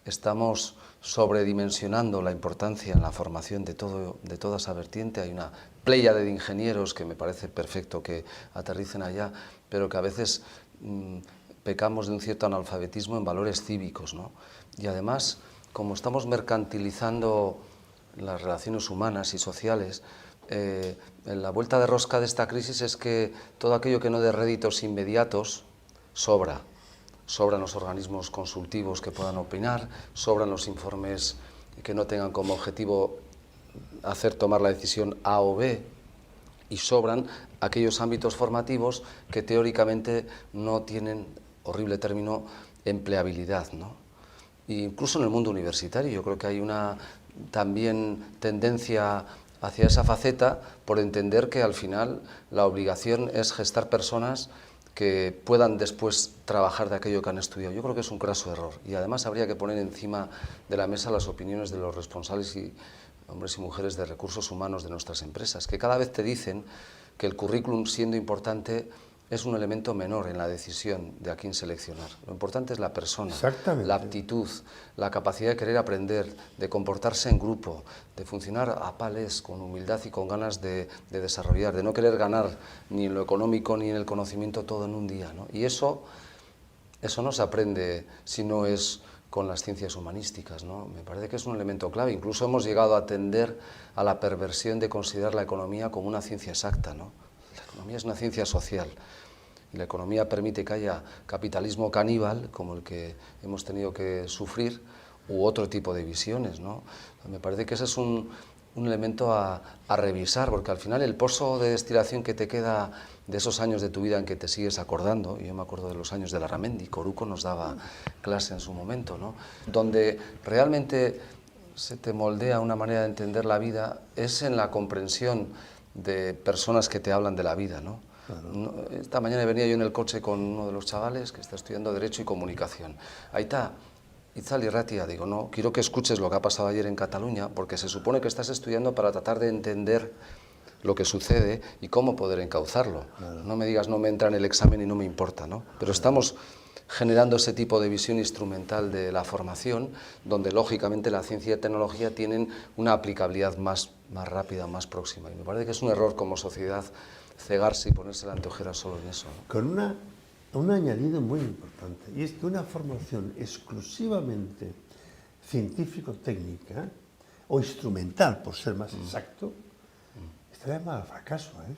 estamos sobredimensionando la importancia en la formación de toda esa vertiente. Hay una pléyade de ingenieros que me parece perfecto que aterricen allá, pero que a veces pecamos de un cierto analfabetismo en valores cívicos, ¿no? Y además, como estamos mercantilizando las relaciones humanas y sociales, la vuelta de rosca de esta crisis es que todo aquello que no dé réditos inmediatos sobra. Sobran los organismos consultivos que puedan opinar, sobran los informes que no tengan como objetivo hacer tomar la decisión A o B, y sobran aquellos ámbitos formativos que teóricamente no tienen, horrible término, empleabilidad, ¿no? E incluso en el mundo universitario yo creo que hay una también tendencia hacia esa faceta por entender que al final la obligación es gestar personas que puedan después trabajar de aquello que han estudiado. Yo creo que es un craso error, y además habría que poner encima de la mesa las opiniones de los responsables y hombres y mujeres de recursos humanos de nuestras empresas, que cada vez te dicen que el currículum, siendo importante, es un elemento menor en la decisión de a quién seleccionar. Lo importante es la persona, la aptitud, la capacidad de querer aprender, de comportarse en grupo, de funcionar a pales, con humildad y con ganas de desarrollar, de no querer ganar ni en lo económico ni en el conocimiento todo en un día, ¿no? Y eso no se aprende si no es con las ciencias humanísticas, ¿no? Me parece que es un elemento clave. Incluso hemos llegado a tender a la perversión de considerar la economía como una ciencia exacta, ¿no? La economía es una ciencia social. Y la economía permite que haya capitalismo caníbal, como el que hemos tenido que sufrir, u otro tipo de visiones, ¿no? Me parece que ese es un elemento a revisar, porque al final el pozo de destilación que te queda de esos años de tu vida en que te sigues acordando, y yo me acuerdo de los años de Larramendi, Coruco nos daba clase en su momento, ¿no?, donde realmente se te moldea una manera de entender la vida, es en la comprensión de personas que te hablan de la vida, ¿no? Claro. Esta mañana venía yo en el coche con uno de los chavales que está estudiando Derecho y Comunicación. Ahí está, Itzal Irratia, digo, no, quiero que escuches lo que ha pasado ayer en Cataluña, porque se supone que estás estudiando para tratar de entender lo que sucede y cómo poder encauzarlo. Claro. No me digas, no me entra en el examen y no me importa, ¿no? Pero estamos generando ese tipo de visión instrumental de la formación, donde lógicamente la ciencia y tecnología tienen una aplicabilidad más rápida, más próxima. Y me parece que es un error como sociedad cegarse y ponerse la anteojera solo en eso, ¿no? Con un añadido muy importante, y es que una formación exclusivamente científico-técnica, o instrumental, por ser más exacto, está llamada a fracaso, ¿eh?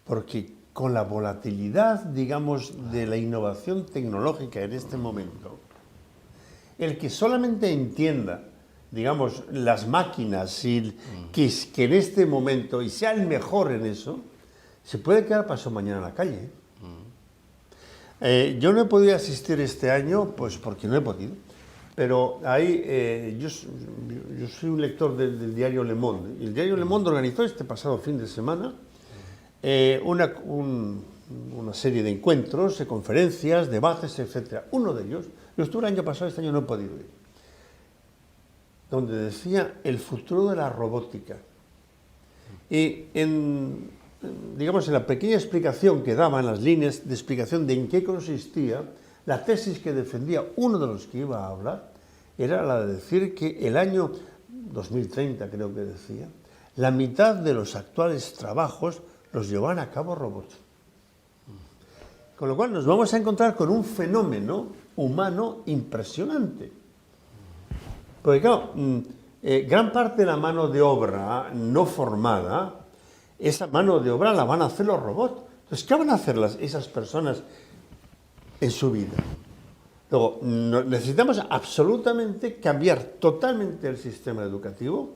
Porque con la volatilidad, digamos, de la innovación tecnológica en este momento, el que solamente entienda, digamos, las máquinas y que en este momento, y sea el mejor en eso, se puede quedar pasado mañana en la calle. Yo no he podido asistir este año, pues porque no he podido, pero ahí, yo soy un lector del diario Le Monde, y el diario Le Monde organizó este pasado fin de semana una serie de encuentros, de conferencias, debates, etc. Uno de ellos, yo estuve el año pasado, este año no he podido ir, donde decía el futuro de la robótica. Y digamos, en la pequeña explicación que daba, en las líneas de explicación de en qué consistía, la tesis que defendía uno de los que iba a hablar era la de decir que el año 2030, creo que decía, la mitad de los actuales trabajos los llevan a cabo robots. Con lo cual nos vamos a encontrar con un fenómeno humano impresionante. Porque claro, gran parte de la mano de obra no formada, esa mano de obra la van a hacer los robots. Entonces, ¿qué van a hacer esas personas en su vida? Luego, necesitamos absolutamente cambiar totalmente el sistema educativo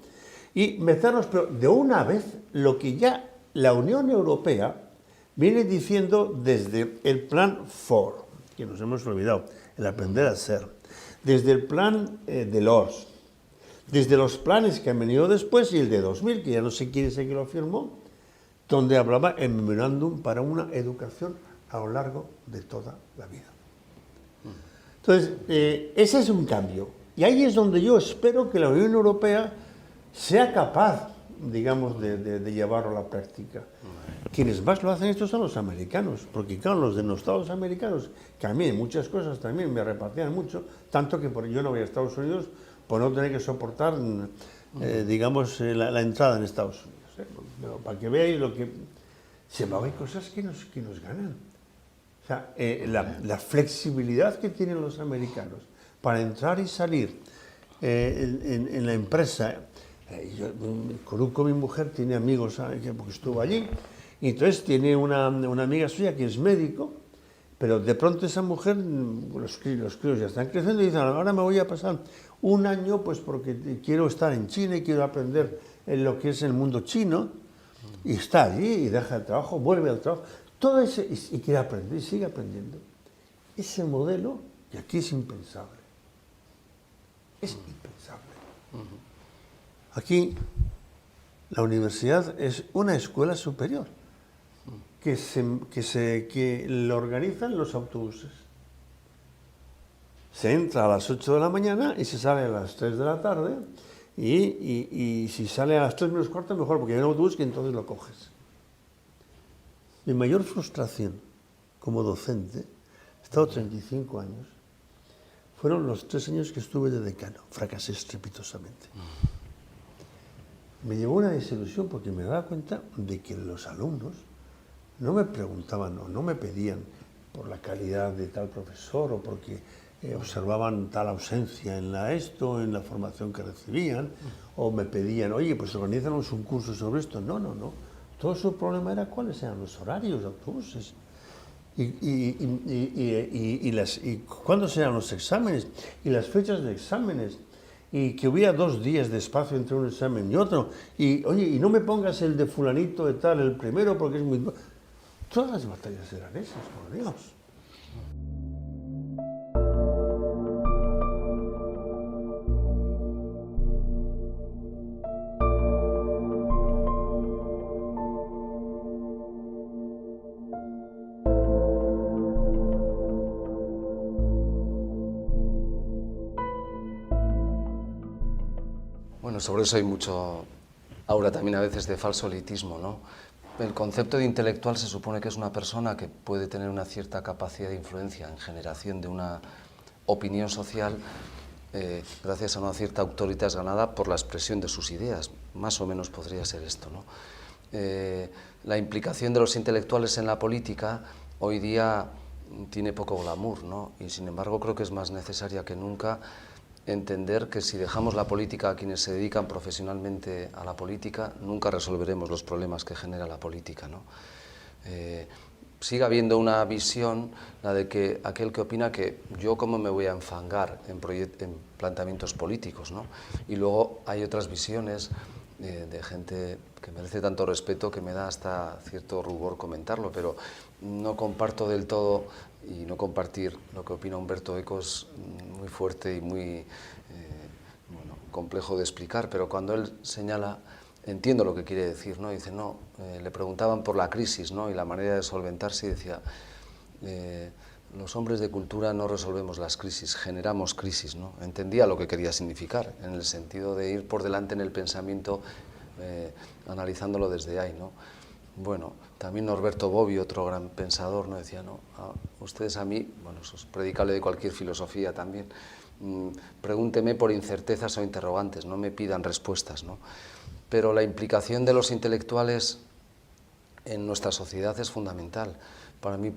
y meternos, pero de una vez, lo que ya la Unión Europea viene diciendo desde el plan FOR, que nos hemos olvidado, el aprender a ser, desde el plan de LORS, desde los planes que han venido después y el de 2000, que ya no sé quién es el que lo firmó, donde hablaba el memorándum para una educación a lo largo de toda la vida. Entonces, ese es un cambio. Y ahí es donde yo espero que la Unión Europea sea capaz, digamos, de llevarlo a la práctica. Quienes más lo hacen esto son los americanos, porque claro, los denostados americanos, que a mí en muchas cosas también me repartían mucho, tanto que yo no voy a Estados Unidos por no tener que soportar, digamos, la entrada en Estados Unidos. Pero para que veáis lo que... hay cosas que nos ganan. O sea, la flexibilidad que tienen los americanos para entrar y salir en la empresa. Coruco, mi mujer, tiene amigos, porque estuvo allí, y entonces tiene una amiga suya que es médico, pero de pronto esa mujer, los críos ya están creciendo y dicen, ahora me voy a pasar un año pues porque quiero estar en China y quiero aprender lo que es el mundo chino, y está allí y deja el trabajo, vuelve al trabajo, todo ese, y quiere aprender y sigue aprendiendo. Ese modelo, que aquí es impensable, es impensable. Aquí la universidad es una escuela superior que lo organizan los autobuses. Se entra a las 8 de la mañana y se sale a las 3 de la tarde y si sale a las 3 menos cuarto mejor, porque hay un autobús que entonces lo coges. Mi mayor frustración como docente, he estado 35 años, fueron los 3 años que estuve de decano, fracasé estrepitosamente. Me llevó una desilusión porque me daba cuenta de que los alumnos no me preguntaban o no me pedían por la calidad de tal profesor o porque observaban tal ausencia en en la formación que recibían, o me pedían, oye, pues organízanos un curso sobre esto. No. Todo su problema era cuáles eran los horarios de autobuses y cuándo serán los exámenes y las fechas de exámenes. Y que hubiera 2 días de espacio entre un examen y otro, y oye, y no me pongas el de fulanito de tal, el primero, porque es muy... Todas las batallas eran esas, por Dios. sobre eso hay mucho aura también a veces de falso elitismo, ¿no? El concepto de intelectual se supone que es una persona que puede tener una cierta capacidad de influencia en generación de una opinión social gracias a una cierta autoridad ganada por la expresión de sus ideas. Más o menos podría ser esto, ¿no? La implicación de los intelectuales en la política hoy día tiene poco glamour, ¿no? Y sin embargo creo que es más necesaria que nunca entender que si dejamos la política a quienes se dedican profesionalmente a la política, nunca resolveremos los problemas que genera la política, ¿no? Sigue habiendo una visión, la de que aquel que opina que yo cómo me voy a enfangar en planteamientos políticos, ¿no? Y luego hay otras visiones de gente que merece tanto respeto que me da hasta cierto rubor comentarlo, pero no comparto del todo, y no compartir lo que opina Umberto Eco es muy fuerte y muy bueno, complejo de explicar, pero cuando él señala, entiendo lo que quiere decir, ¿no? Dice, no, le preguntaban por la crisis, ¿no? Y la manera de solventarse, y decía, los hombres de cultura no resolvemos las crisis, generamos crisis, ¿no? Entendía lo que quería significar, en el sentido de ir por delante en el pensamiento, analizándolo desde ahí, ¿no? Bueno, también Norberto Bobbio, otro gran pensador, ¿no? Decía, no, ustedes a mí, bueno, eso es predicable de cualquier filosofía también, pregúnteme por incertezas o interrogantes, no me pidan respuestas, ¿no? Pero la implicación de los intelectuales en nuestra sociedad es fundamental. Para mí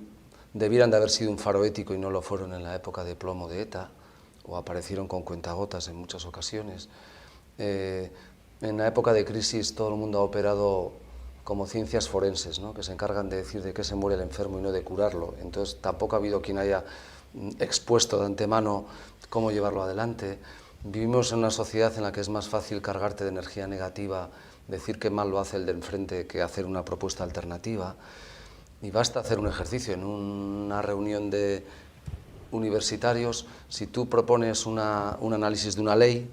debieran de haber sido un faro ético y no lo fueron en la época de plomo de ETA, o aparecieron con cuentagotas en muchas ocasiones. En la época de crisis todo el mundo ha operado como ciencias forenses, ¿no? Que se encargan de decir de qué se muere el enfermo y no de curarlo. Entonces tampoco ha habido quien haya expuesto de antemano cómo llevarlo adelante. Vivimos en una sociedad en la que es más fácil cargarte de energía negativa, decir qué mal lo hace el de enfrente, que hacer una propuesta alternativa. Y basta hacer un ejercicio en una reunión de universitarios. Si tú propones un análisis de una ley,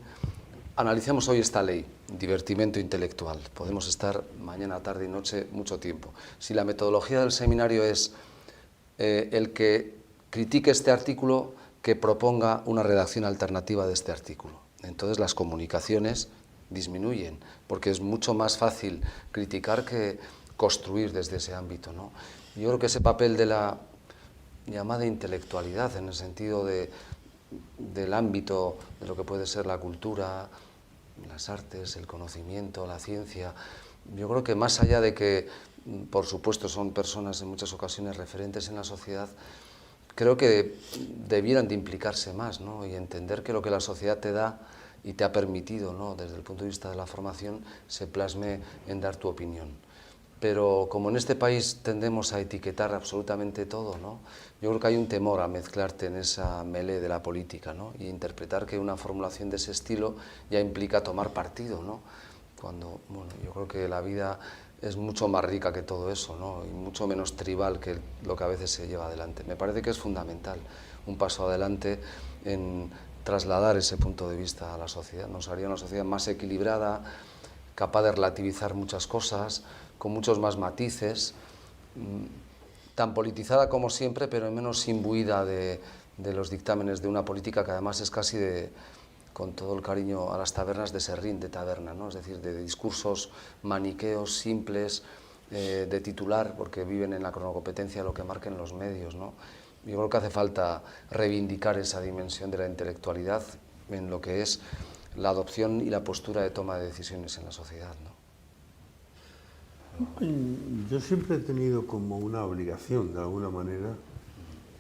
analicemos hoy esta ley, divertimento intelectual. Podemos estar mañana, tarde y noche mucho tiempo. Si la metodología del seminario es el que critique este artículo, que proponga una redacción alternativa de este artículo. Entonces las comunicaciones disminuyen, porque es mucho más fácil criticar que construir desde ese ámbito, ¿no? Yo creo que ese papel de la llamada intelectualidad, en el sentido del ámbito de lo que puede ser la cultura, las artes, el conocimiento, la ciencia, yo creo que más allá de que, por supuesto, son personas en muchas ocasiones referentes en la sociedad, creo que debieran de implicarse más, ¿no? Y entender que lo que la sociedad te da y te ha permitido, ¿no? Desde el punto de vista de la formación, se plasme en dar tu opinión. Pero como en este país tendemos a etiquetar absolutamente todo, ¿no? Yo creo que hay un temor a mezclarte en esa melee de la política, ¿no? Y interpretar que una formulación de ese estilo ya implica tomar partido, ¿no? Cuando, bueno, yo creo que la vida es mucho más rica que todo eso, ¿no? Y mucho menos tribal que lo que a veces se lleva adelante. Me parece que es fundamental un paso adelante en trasladar ese punto de vista a la sociedad. Nos haría una sociedad más equilibrada, capaz de relativizar muchas cosas, con muchos más matices, tan politizada como siempre, pero menos imbuida de los dictámenes de una política que además es casi con todo el cariño a las tabernas, de serrín de taberna, ¿no? Es decir, de discursos maniqueos, simples, de titular, porque viven en la cronocompetencia de lo que marquen los medios, ¿no? Yo creo que hace falta reivindicar esa dimensión de la intelectualidad en lo que es la adopción y la postura de toma de decisiones en la sociedad, ¿no? Yo siempre he tenido como una obligación, de alguna manera,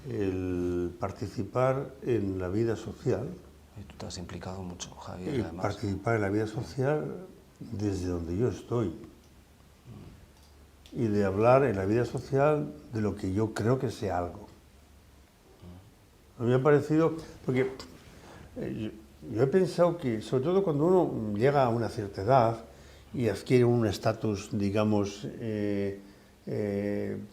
el participar en la vida social. Y tú te has implicado mucho, Javier, Y además. participar en la vida social desde donde yo estoy. Y de hablar en la vida social de lo que yo creo que sea algo. A mí me ha parecido, porque yo he pensado que, sobre todo cuando uno llega a una cierta edad y adquiere un estatus, digamos,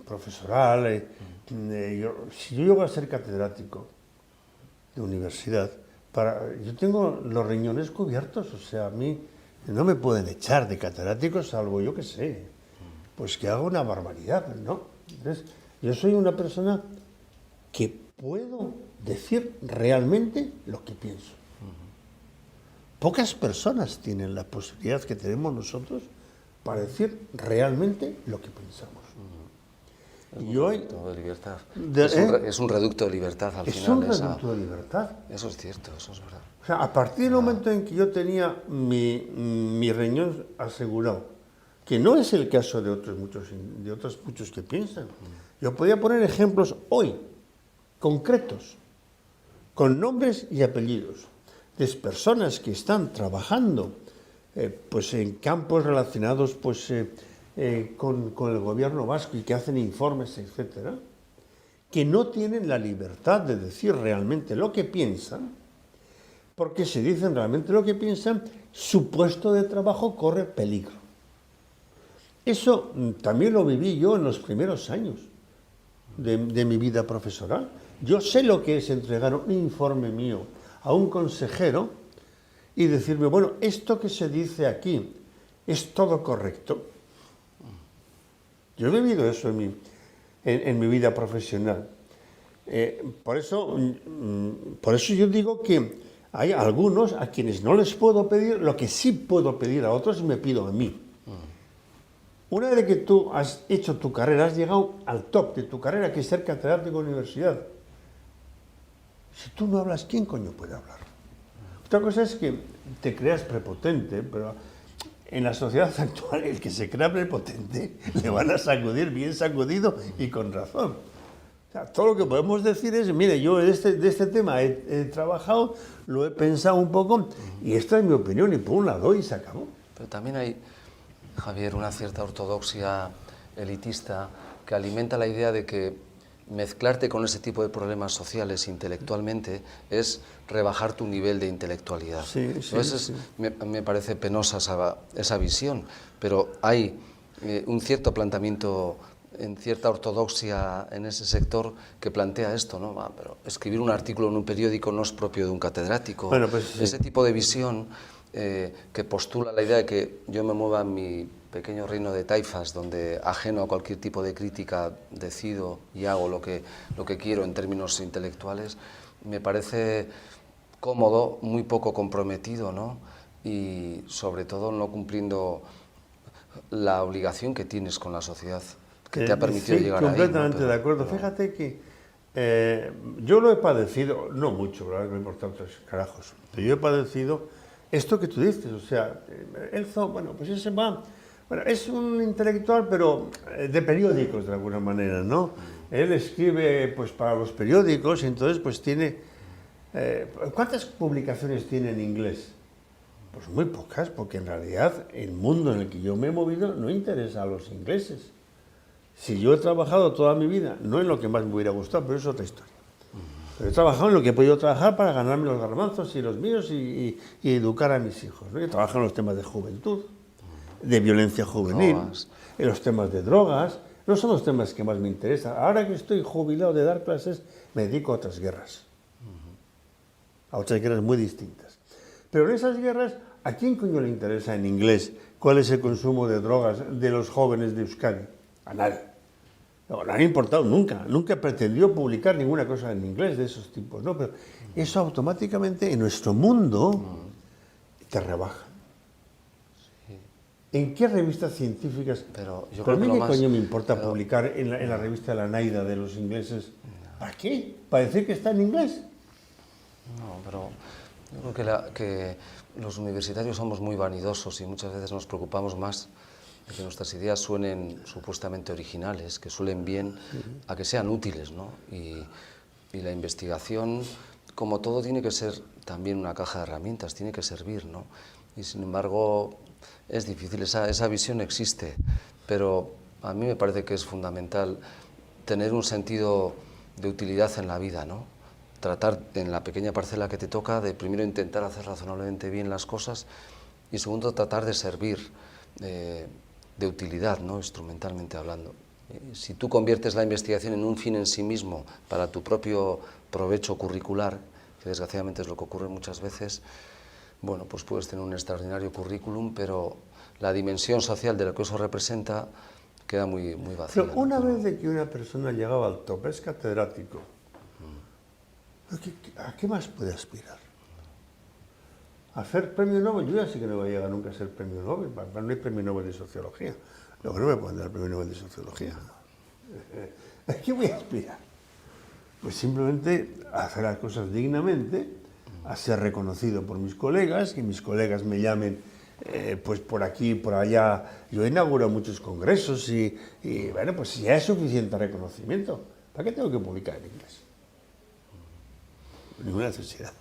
profesoral, si yo llego a ser catedrático de universidad, yo tengo los riñones cubiertos, o sea, a mí no me pueden echar de catedrático, salvo yo que sé, pues que haga una barbaridad, ¿no? Entonces, yo soy una persona que puedo decir realmente lo que pienso. pocas personas tienen la posibilidad que tenemos nosotros para decir realmente lo que pensamos. Es y un hoy, reducto de libertad. de- Es un reducto de libertad al es final. un reducto de libertad. Eso es cierto, eso es verdad. O sea, a partir del momento en que yo tenía mi riñón asegurado, que no es el caso de otros muchos que piensan. Yo podía poner ejemplos hoy, concretos, con nombres y apellidos, de personas que están trabajando pues en campos relacionados pues, con el gobierno vasco y que hacen informes, etcétera, que no tienen la libertad de decir realmente lo que piensan, porque si dicen realmente lo que piensan, su puesto de trabajo corre peligro. Eso también lo viví yo en los primeros años de mi vida profesional. Yo sé lo que es entregar un informe mío a un consejero y decirme, bueno, esto que se dice aquí es todo correcto. Yo he vivido eso en mi vida profesional. Por eso yo digo que hay algunos a quienes no les puedo pedir lo que sí puedo pedir a otros y me pido a mí. Una vez que tú has hecho tu carrera, has llegado al top de tu carrera, que es ser catedrático de universidad. Si tú no hablas, ¿quién coño puede hablar? Otra cosa es que te creas prepotente, pero en la sociedad actual el que se crea prepotente le van a sacudir bien sacudido y con razón. O sea, todo lo que podemos decir es, mire, yo de este tema he trabajado, lo he pensado un poco y esta es mi opinión y por la doy y se acabó. Pero también hay, Javier, una cierta ortodoxia elitista que alimenta la idea de que mezclarte con ese tipo de problemas sociales intelectualmente es rebajar tu nivel de intelectualidad. Sí, sí. Me parece penosa esa visión, pero hay un cierto planteamiento, en cierta ortodoxia en ese sector que plantea esto, ¿no? Pero escribir un artículo en un periódico no es propio de un catedrático. Bueno, pues sí. Ese tipo de visión que postula la idea de que yo me mueva en mi pequeño reino de taifas, donde ajeno a cualquier tipo de crítica decido y hago lo que quiero en términos intelectuales, me parece cómodo, muy poco comprometido, ¿no? Y sobre todo no cumpliendo la obligación que tienes con la sociedad, que te ha permitido sí, llegar ahí, ¿no? completamente de acuerdo. Fíjate que yo lo he padecido, no mucho, ¿verdad? No me importa otros carajos, pero yo he padecido esto que tú dices, o sea, Elzo, bueno, pues ese va, bueno, es un intelectual, pero de periódicos de alguna manera, ¿no? Él escribe pues para los periódicos y entonces pues tiene, ¿cuántas publicaciones tiene en inglés? Pues muy pocas, porque en realidad el mundo en el que yo me he movido no interesa a los ingleses. Si yo he trabajado toda mi vida, no en lo que más me hubiera gustado, pero es otra historia. Pero he trabajado en lo que he podido trabajar para ganarme los garbanzos y los míos y educar a mis hijos, ¿no? He trabajado en los temas de juventud, de violencia juvenil, en los temas de drogas. No son los temas que más me interesan. Ahora que estoy jubilado de dar clases, me dedico a otras guerras. A otras guerras muy distintas. Pero en esas guerras, ¿a quién coño le interesa en inglés cuál es el consumo de drogas de los jóvenes de Euskadi? A nadie. No le ha importado nunca. Nunca pretendió publicar ninguna cosa en inglés de esos tipos, ¿no? Pero eso automáticamente en nuestro mundo te rebaja. ¿En qué revistas científicas? Pero yo ¿Pero a creo mí que qué lo más, coño me importa pero, publicar en la revista La Naida de los ingleses? ¿Para qué? ¿Para decir que está en inglés? No, pero yo creo que los universitarios somos muy vanidosos y muchas veces nos preocupamos más de que nuestras ideas suenen supuestamente originales, que suelen bien, a que sean útiles, ¿no? Y la investigación, como todo, tiene que ser también una caja de herramientas, tiene que servir, ¿no? Y sin embargo, es difícil, esa visión existe, pero a mí me parece que es fundamental tener un sentido de utilidad en la vida, ¿no? Tratar en la pequeña parcela que te toca de primero intentar hacer razonablemente bien las cosas y segundo tratar de servir de utilidad, ¿no? Instrumentalmente hablando. Si tú conviertes la investigación en un fin en sí mismo para tu propio provecho curricular, que desgraciadamente es lo que ocurre muchas veces, bueno, pues puedes tener un extraordinario currículum, pero la dimensión social de lo que eso representa queda muy vacía. Pero una vez de que una persona llegaba al top, es catedrático, ¿a qué más puede aspirar? hacer premio Nobel, yo ya sé que no voy a llegar nunca a ser premio Nobel, no hay premio Nobel de Sociología, luego no me pueden dar el premio Nobel de Sociología. ¿A qué voy a aspirar? Pues simplemente a hacer las cosas dignamente, a ser reconocido por mis colegas, que mis colegas me llamen pues por aquí, por allá. Yo inauguro muchos congresos y bueno, pues ya es suficiente reconocimiento. ¿Para qué tengo que publicar en inglés? Ninguna necesidad.